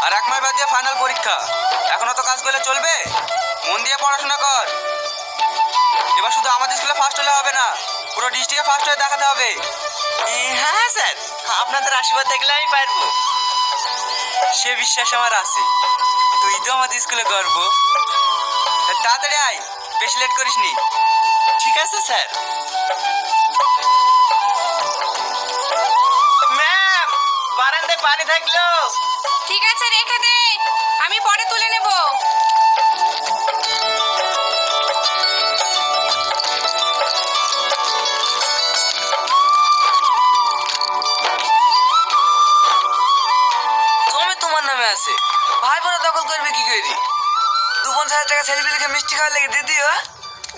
আর 1 মাস বাদ দিয়ে ফাইনাল পরীক্ষা। এখনো তো কাজ করলে চলবে? মন দিয়ে পড়াশোনা কর। এবার শুধু আমাদের স্কুলে ফার্স্ট হলে হবে না, পুরো ডিস্ট্রিক্টে ফার্স্ট হয়ে দেখাতে হবে। হ্যাঁ স্যার, আপনাদের আশীর্বাদ থাকলে আমি পারবো। সে বিশ্বাস আমার আছে। তুই তো আমাদের স্কুলে গর্ব। তাড়াতাড়ি আয়, বেশি লেট করিস নি। ঠিক আছে স্যার। ম্যাম, বারান্দায় পানি থাকলো। ঠিক আছে, রেখে দে, আমি পরে তুলে নেব। তুমি তোমার নামে আছে, ভাই বোনা দখল করবে কি করে? 2-50 টাকা ছেলেপিলেকে মিষ্টি খাওয়ার লেগে দিয়ে দিও,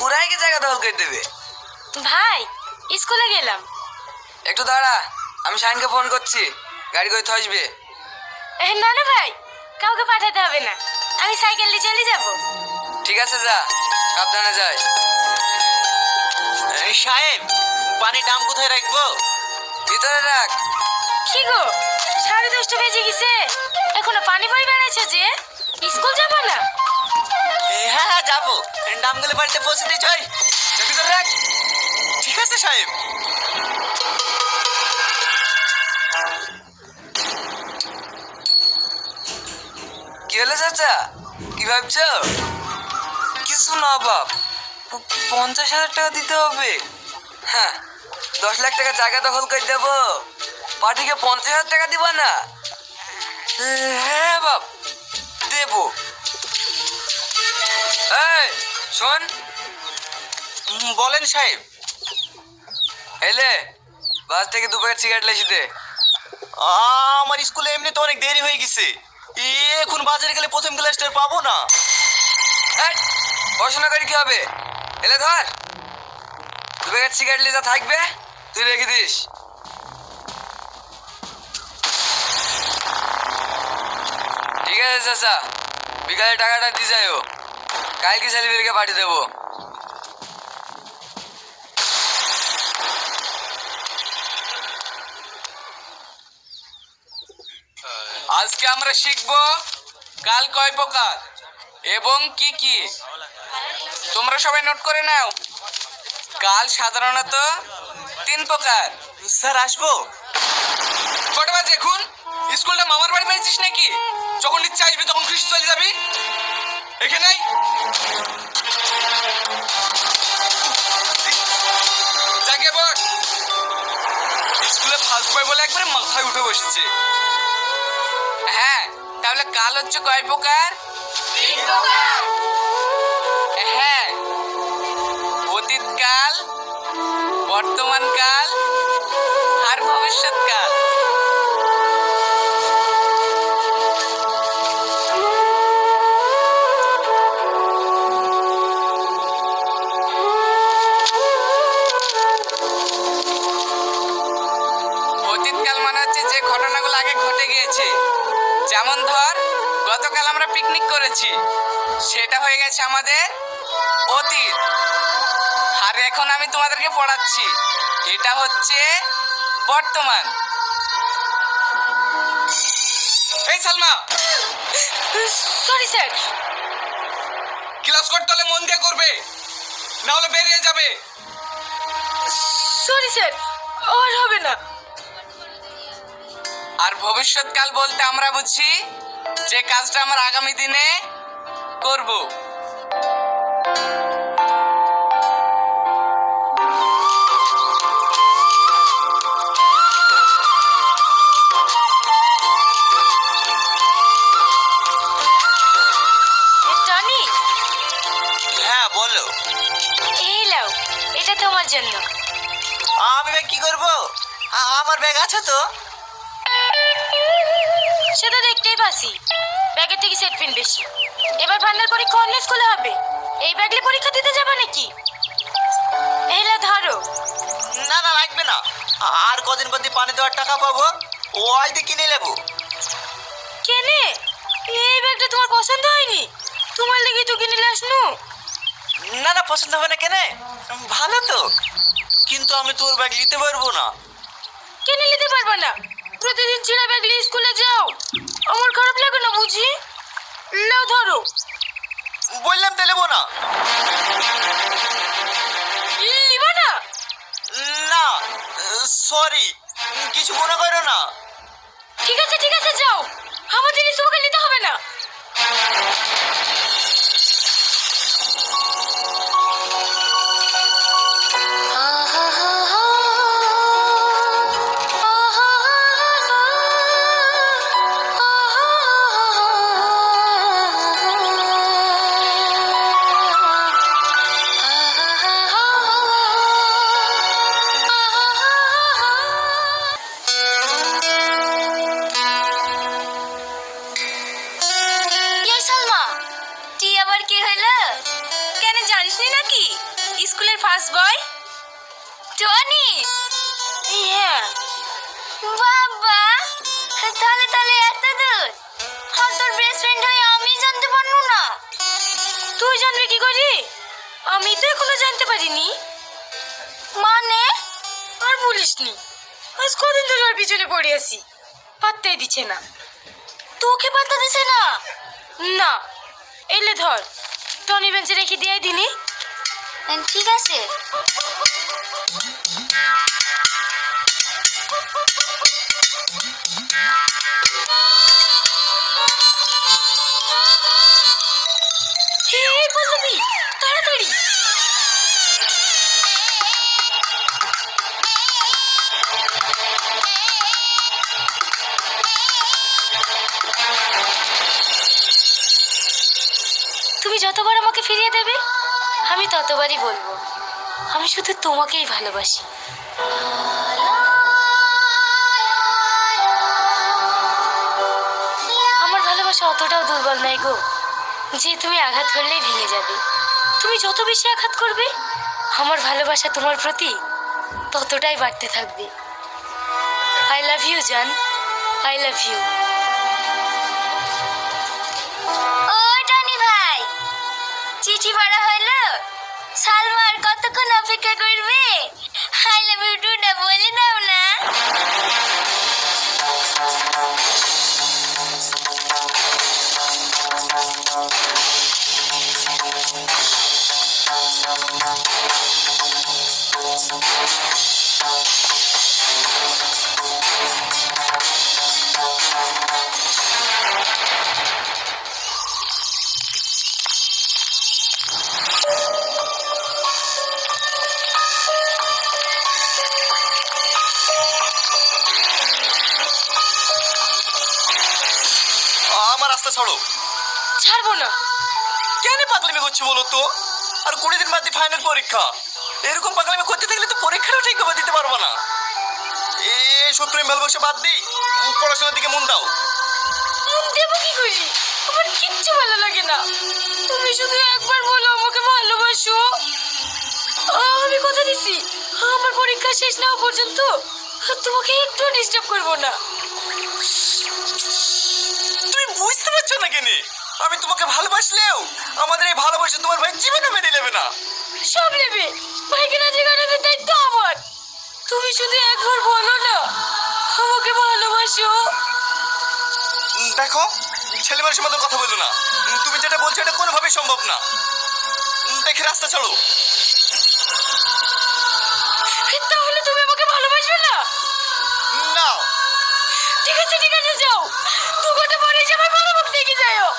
ওরাই কি জায়গা দখল করে দেবে? ভাই, স্কুলে গেলাম। একটু দাঁড়া, আমি শাইনকে ফোন করছি, গাড়ি করে আসবে। না না ভাই, কাউকে পাঠাতে হবে না, আমি সাইকেল নিয়ে চলে যাব। ঠিক আছে, যা, সাবধানে যাই। সাহেব, পানির দাম কোথায় রাখবো? ভিতরে রাখ। কি গো, 10:30 বেজে গেছে, এখনো পানি বই বেড়াচ্ছে যে? স্কুল যাব না? হ্যাঁ হ্যাঁ যাবো, দামগুলো বাড়িতে পৌঁছে দিয়ে চাই। ভিতরে রাখ। ঠিক আছে সাহেব। কি হলো চাচা, কি ভাবছো? কিছু না বাপ, 50,000 টাকা দিতে হবে। হ্যাঁ, 10 লাখ টাকা জায়গা দখল করে দেবো, পার্টিকে 50,000 টাকা দিব না? হ্যাঁ বাপ, দেবো। এই শোন। বলেন সাহেব। এলে বাস থেকে 2 প্যাকেট সিগারেট লেসি দে। আমার স্কুলে এমনি তো অনেক দেরি হয়ে গেছে, এখন বাজারে গেলে প্রথম ক্লাসটা পাবো না। এই, পড়াশোনা করে কি হবে? এলে ধর, 2 প্যাকেট সিগারেট লেজা থাকবে, তুই রেখে দিস। ঠিক আছে চাচা, বিকালে টাকাটা দিয়ে যাইও, কালকে ছেলেপিলেকে পাঠিয়ে দেবো। আজকে আমরা শিখবো কাল কয় প্রকার এবং কি কি। তোমরা সবাই নোট করে নাও। কাল সাধারণত 3 প্রকার। স্যার আসবো? কটা বাজে এখন? স্কুলটা মামার বাড়ি পেয়েছিস নাকি? যখন ইচ্ছা আসবি তখন খুশি চলে যাবি। এখানে জাগে বস। স্কুলে ফার্স্ট বয় বলে একবারে মাথায় উঠে বসেছে। হ্যাঁ, তাহলে কাল হচ্ছে কয় প্রকার? 3 প্রকার। হ্যাঁ, অতীতকাল, বর্তমানকাল আর ভবিষ্যৎকাল। অতীতকাল মানে হচ্ছে যে ঘটনাগুলো আগে ঘটে গিয়েছে। যেমন ধর, গতকাল আমরা পিকনিক করেছি, সেটা হয়ে গেছে আমাদের অতীত। আর এখন আমি তোমাদেরকে পড়াচ্ছি, এটা হচ্ছে বর্তমান। এই সালমা, সরি স্যার। ক্লাস করতে হলে মন দিয়ে করবে, না হলে বেরিয়ে যাবে। সরি স্যার, আর হবে না। আর ভবিষ্যৎকাল বলতে আমরা বুঝি যে কাজটা আমরা আগামী দিনে করব। টনি, হ্যাঁ বলো। এই লাও, এটা তোমার জন্য। আমি ব্যাগ কি করবো? আমার ব্যাগ আছে তো। সেটা দেখতেই পাচ্ছি, ব্যাগের থেকে সেট পিন বেশি। এবার ফাইনাল পরীক্ষা অন্য স্কুলে হবে, এই ব্যাগলে পরীক্ষা দিতে যাবে নাকি? এই লাও ধরো। না না লাগবে না, আর কদিন বাদে পানি দেওয়ার টাকা পাবো, ওই দিয়ে কিনে নেবো। কেনে? এই ব্যাগটা তোমার পছন্দ হয়নি? তোমার লেগে তো কিনে আসনু। না না পছন্দ হবে না কেনে, ভালো তো, কিন্তু আমি তোর ব্যাগ নিতে পারবো না। কেনে নিতে পারবে না? প্রতিদিন ছিঁড়া ব্যাগ নিয়ে স্কুলে যাও, আমার খারাপ লাগে না বুঝি? নাও ধরো। বললাম তো নেবো না। নিবা না? না, সরি, কিছু মনে করো না। ঠিক আছে যাও, আমার জিনিস তোমাকে নিতে হবে না। এই সালমা, টি আবার কি হলো? কেন জানিসনি নাকি স্কুলের ফার্স্ট বয় টনি? হ্যাঁ। বাবা, তাহলে এত দূর আর তোর বেস্ট ফ্রেন্ড হয়ে আমি জানতে পারবো না? তুই জানবি কি করি? আমি তো এখনো জানতে পারিনি। মানে? আর বলিসনি, আজ কদিন ধরে ওর পিছনে পড়ে আছি, পাত্তাই দিচ্ছে না। তোকে পাত্তা দিছে না? না। এলে ধর, টনি বেঞ্চে রেখে দিয়ে দিনি। ঠিক আছে। এই পল্লবী, তাড়াতাড়ি। তুমি যতবার আমাকে ফিরিয়ে দেবে আমি ততবারই বলবো আমি শুধু তোমাকেই ভালোবাসি। আমার ভালোবাসা অতটাও দুর্বল নাই গো যে তুমি আঘাত করলেই ভেঙে যাবে। তুমি যত বেশি আঘাত করবে আমার ভালোবাসা তোমার প্রতি ততটাই বাড়তে থাকবে। আই লাভ ইউ জান, আই লাভ ইউ। ও টনি ভাই, চিঠি পড়া হলো? সালমার কতক্ষণ অপেক্ষা করবে? আই লাভ ইউ টুটা বলে দাও না। আমার রাস্তা ছাড়ো। ছাড়বো না। কেন পাগলামি করছো বলো তো? আর 20 দিন বাদে ফাইনাল পরীক্ষা। এরকম পাগলামি করতে থাকলে তো পরীক্ষাটাও ঠিকভাবে দিতে পারবো না। এইসব প্রেম ভালোবাসা বাদ দি, পড়াশোনার দিকে মন দাও। মন দেবো কি করি? আমার কিচ্ছু ভালো লাগে না। তুমি শুধু একবার বলো আমাকে ভালোবাসো। আমি কথা দিছি আমার পরীক্ষা শেষ না হওয়া পর্যন্ত তোমাকে একটু ডিস্টার্ব করবো না। তুমি বুঝতে পারছো না কেন? আমি তোমাকে ভালোবাসলেও আমাদের এই ভালোবাসা তোমার ভাই জীবনে মেনে নেবে না। সব নেবে, ভাইকে রাজি করানোর দায়িত্ব আমার। তুমি শুধু একবার বলো না আমাকে ভালোবাসো। দেখো, ছেলে মানুষের মতো কথা বলো না। তুমি যেটা বলছো এটা কোনোভাবেই সম্ভব না। দেখে রাস্তা ছাড়ো। তাহলে তুমি আমাকে ভালোবাসবে না? না। ঠিক আছে যাও, 2 ঘন্টা পরে এসে আমার ভালো মুখ দেখে যাও।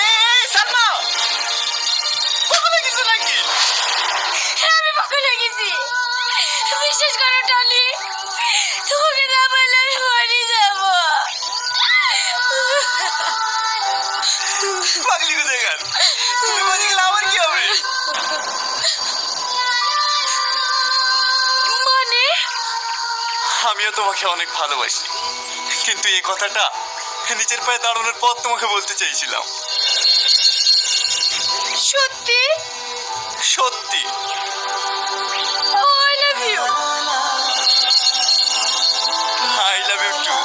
এই সালমা, পাগল হয়ে গেছো নাকি? আমি পাগল হয়ে গেছি। বিশ্বাস করো টনি, তোমাকে না বললে আমি মরে যাবো। পাগলি কোথায় গেল? তুমি মরে গেলে আমার কি হবে? মানে? আমিও তোমাকে অনেক ভালোবাসি, কিন্তু এই কথাটা নিজের পায়ে দাঁড়ানোর পর তোমাকে বলতে চাইছিলাম। সত্যি? সত্যি। I love you. I love you too.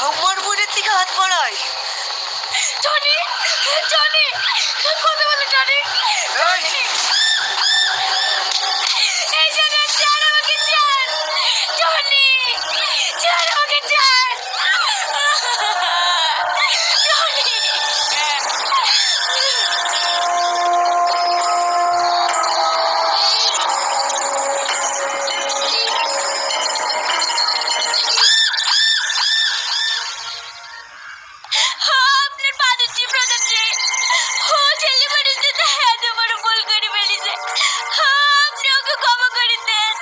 আমার বোনের থেকে হাত পড়ায়। টনি টনি কথা বলো টনি এই, এই জায়গা ছাড় আমাকে ছাড় টনি ছাড় আমাকে ছাড় টনি আপনার পা দিচ্ছি প্রধানজি ও ছেলে মানুষদের তো এত বড় ভুল করে ফেলেছে আপনি ওকে ক্ষমা করে দেন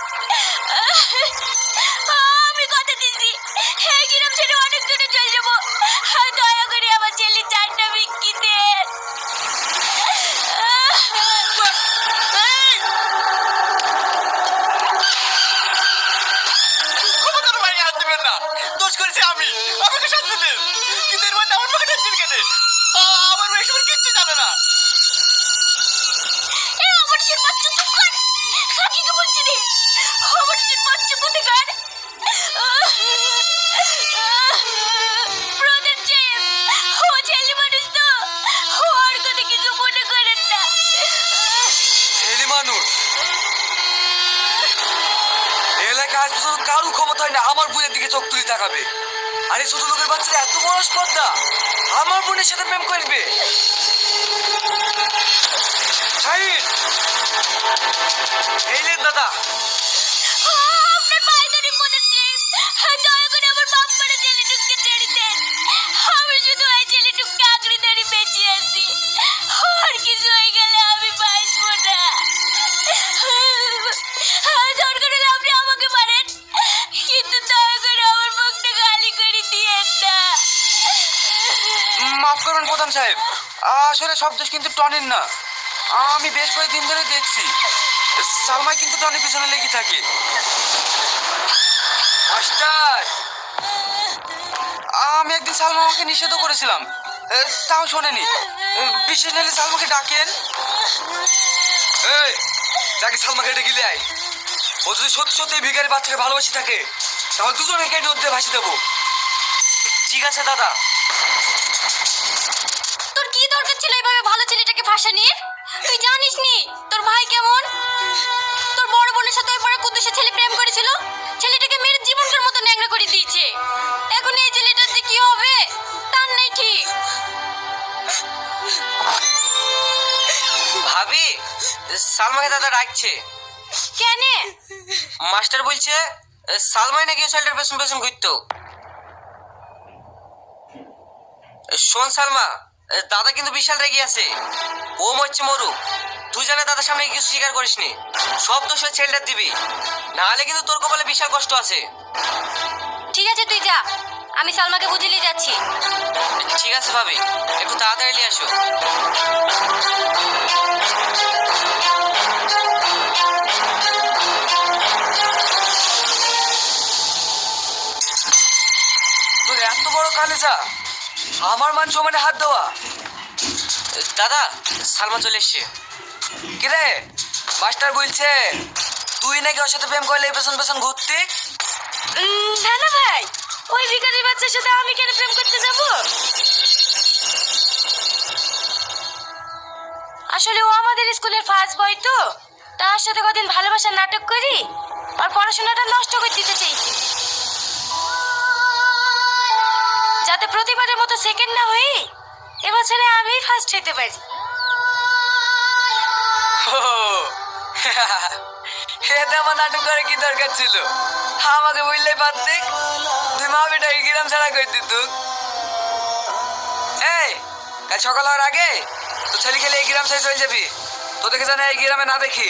আমি কথা দিচ্ছি এই গ্রাম ছেড়ে অনেক দূরে চলে যাবো দয়া করে আমার ছেলে চারটা বিক্রি দেন ক্ষমতার বাইরে হাত দিবেন না। দোষ করেছি আমি, আমাকে শাস্তি দেন। কিন্তু এর মধ্যে আমার মাকে ডাকছেন কেন? আমার মেয়ে এসবের কিচ্ছু জানে না। এই আমার ছেলে বাচ্চা চুপ কর কাকিকে বলছি রে আমার ছেলে বাচ্চা কোথায় কর প্রধানজি ও ছেলে মানুষ তো ওর কথা কিছু মনে করেন না ছেলে মানুষ এলাকায় আজ পর্যন্ত কারো ক্ষমতা হয় না আমার বোনের দিকে চোখ তুলে তাকাবে। আরে ছোট লোকের বাচ্চারা এত বড় স্পর্ধা আমার বোনের সাথে প্রেম করবে। শাহিন, এই লেন দাদা। আপনার পায়ে ধরে প্রধানজি দয়া করে আমার বাপ মারা ছেলেটুককে ছেড়ে দেন আমি শুধু এই ছেলেটুককে আঁকড়ে ধরে বেঁচে আছি আর কিছু হয়ে গেলে আমি বাঁচবো না দরকার হলে আপনি আমাকে মারেন কিন্তু দয়া করে আমার মুখটা গালি করে দিয়েন না মাফ করবেন প্রধান সাহেব, আসলে সব দোষ কিন্তু টনির না। আমি বেশ কয়েকদিন ধরে দেখছি সালমাই কিন্তু টনির পিছনে লেগে থাকে। মাস্টার, আমি একদিন সালমা আমাকে নিষেধ করেছিলাম, তাও শোনেনি। বিশেষ নাহলে সালমাকে ডাকেন। এই, যাকে সালমাকে ডেকে নিয়ে আয়। ও যদি সত্যি সত্যি এই ভিখারি বাচ্চাকে ভালোবাসি থাকে তাহলে দুজনে কেটে নদীতে ভাসি দেবো। ঠিক আছে দাদা। তোর কি দরকার ছিল এইভাবে ভালো ছেলেটাকে ফাঁসানির তুই জানিস নি তোর ভাই কেমন তোর বড় বোনের সাথে ওই পাড়া কুদ্দুসের ছেলে প্রেম করেছিল ছেলেটাকে মেরে জীবনকার মতো ন্যাংরা করে দিয়েছে এখন এই ছেলেটার যে কি হবে তার নেই ঠিক ভাবি, সালমাকে দাদা ডাকছে। কেন মাস্টার বলছে সালমাই নাকি ওই ছেলেটার পেছন পেছন ঘুরতো। শোন সালমা, দাদা কিন্তু বিশাল রেগে আছে। ও মরছে মরুক, তুই জানে দাদার সামনে কিছু স্বীকার করিসনি। সব দোষ ওই ছেলেটার দিবি, নাহলে কিন্তু তোর কপালে বিশাল কষ্ট আছে। ঠিক আছে তুই যা আমি সালমাকে বুঝিয়ে যাচ্ছি ঠিক আছে ভাবি, একটু তাড়াতাড়ি নিয়ে আসো। তোর এত বড় কালিজা, আমার মান সম্মানে হাত দেওয়া। দাদা, সালমা চলে এসছে। কিরে, মাস্টার বলছে তুই নাকি ওর সাথে প্রেম করলে পেছন পেছন ঘুরতে। না না ভাই ওই ভিখারির বাচ্চার সাথে আমি কেন প্রেম করতে যাব আসলে ও আমাদের স্কুলের ফার্স্ট বয় তো তার সাথে কদিন ভালোবাসার নাটক করি আর পড়াশোনাটা নষ্ট করে দিতে চাইছি যাতে প্রতিবারের মতো সেকেন্ড না হই এবছরে আমি ফার্স্ট হতে পারি এতে আমার নাটক করে কি দরকার ছিল? আমাকে বললে পারতে, তুই মা বেটা এই গ্রাম ছাড়া করে দিত। এই, কাল সকাল হওয়ার আগে তো ছেলে খেলে এই গ্রাম ছেড়ে চলে যাবি। তোদেরকে জানে এই গ্রামে না দেখি।